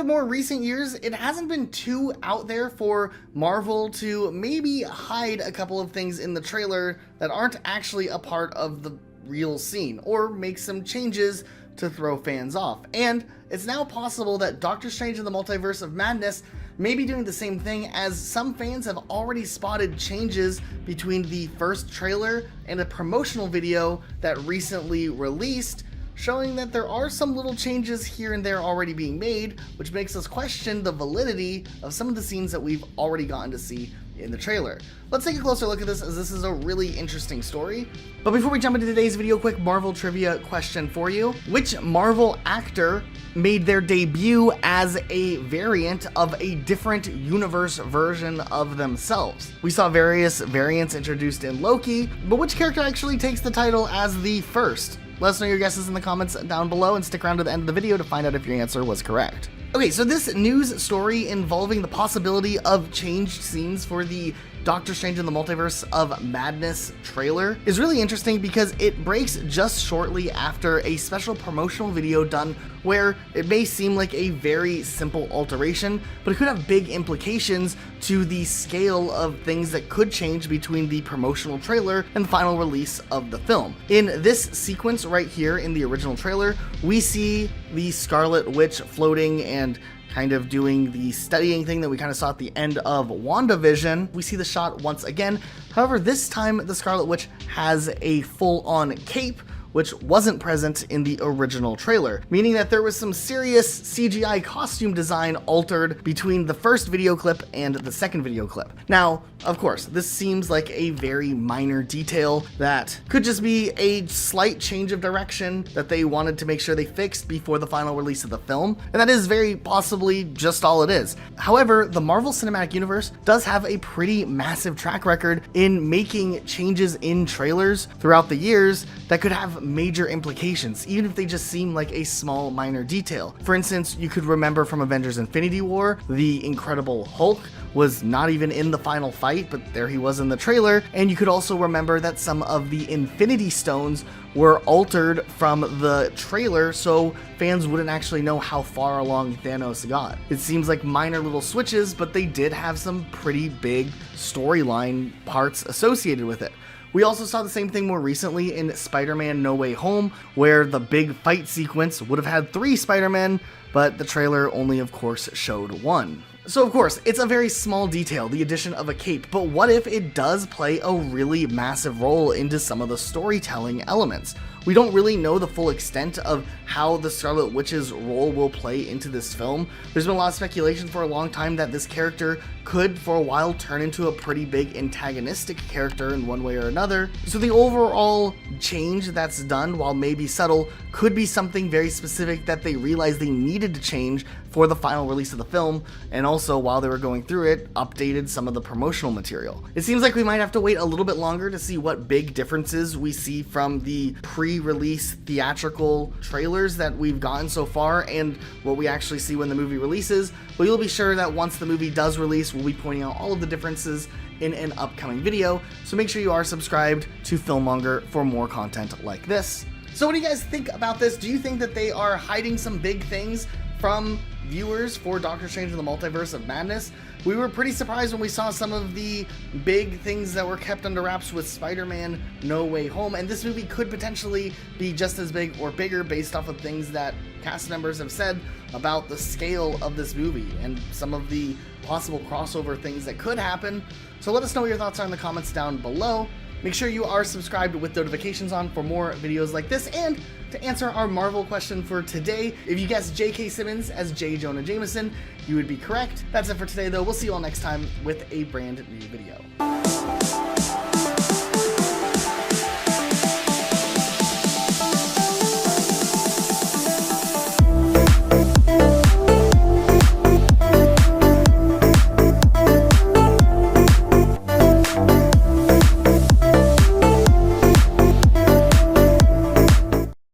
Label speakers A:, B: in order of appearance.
A: the more recent years, it hasn't been too out there for Marvel to maybe hide a couple of things in the trailer that aren't actually a part of the real scene, or make some changes to throw fans off. And it's now possible that Doctor Strange in the Multiverse of Madness may be doing the same thing, as some fans have already spotted changes between the first trailer and a promotional video that recently released, showing that there are some little changes here and there already being made, which makes us question the validity of some of the scenes that we've already gotten to see in the trailer. Let's take a closer look at this, as this is a really interesting story. But before we jump into today's video, quick Marvel trivia question for you. Which Marvel actor made their debut as a variant of a different universe version of themselves? We saw various variants introduced in Loki, but which character actually takes the title as the first? Let us know your guesses in the comments down below, and stick around to the end of the video to find out if your answer was correct. Okay, so this news story involving the possibility of changed scenes for the Doctor Strange in the Multiverse of Madness trailer is really interesting, because it breaks just shortly after a special promotional video done where it may seem like a very simple alteration, but it could have big implications to the scale of things that could change between the promotional trailer and the final release of the film. In this sequence right here in the original trailer, we see the Scarlet Witch floating and kind of doing the studying thing that we kind of saw at the end of WandaVision. We see the shot once again. However, this time the Scarlet Witch has a full-on cape, which wasn't present in the original trailer, meaning that there was some serious CGI costume design altered between the first video clip and the second video clip. Now, of course, this seems like a very minor detail that could just be a slight change of direction that they wanted to make sure they fixed before the final release of the film, and that is very possibly just all it is. However, the Marvel Cinematic Universe does have a pretty massive track record in making changes in trailers throughout the years that could have major implications, even if they just seem like a small minor detail. For instance, you could remember from Avengers Infinity War, the Incredible Hulk was not even in the final fight, but there he was in the trailer. And you could also remember that some of the Infinity Stones were altered from the trailer, so fans wouldn't actually know how far along Thanos got. It seems like minor little switches, but they did have some pretty big storyline parts associated with it. We also saw the same thing more recently in Spider-Man No Way Home, where the big fight sequence would have had 3 Spider-Men, but the trailer only, of course, showed 1. So of course, it's a very small detail, the addition of a cape, but what if it does play a really massive role into some of the storytelling elements? We don't really know the full extent of how the Scarlet Witch's role will play into this film. There's been a lot of speculation for a long time that this character could, for a while, turn into a pretty big antagonistic character in one way or another. So the overall change that's done, while maybe subtle, could be something very specific that they realized they needed to change for the final release of the film, and also while they were going through it, updated some of the promotional material. It seems like we might have to wait a little bit longer to see what big differences we see from the pre-release theatrical trailers that we've gotten so far and what we actually see when the movie releases, but you'll be sure that once the movie does release, we'll be pointing out all of the differences in an upcoming video, so make sure you are subscribed to FilMonger for more content like this. So what do you guys think about this? Do you think that they are hiding some big things from viewers for Doctor Strange in the Multiverse of Madness? We were pretty surprised when we saw some of the big things that were kept under wraps with Spider-Man No Way Home, and this movie could potentially be just as big or bigger based off of things that cast members have said about the scale of this movie and some of the possible crossover things that could happen. So let us know what your thoughts are in the comments down below. Make sure you are subscribed with notifications on for more videos like this, and to answer our Marvel question for today, if you guessed J.K. Simmons as 𝘧𝘢𝘅𝘍, you would be correct. That's it for today though. We'll see you all next time with a brand new video.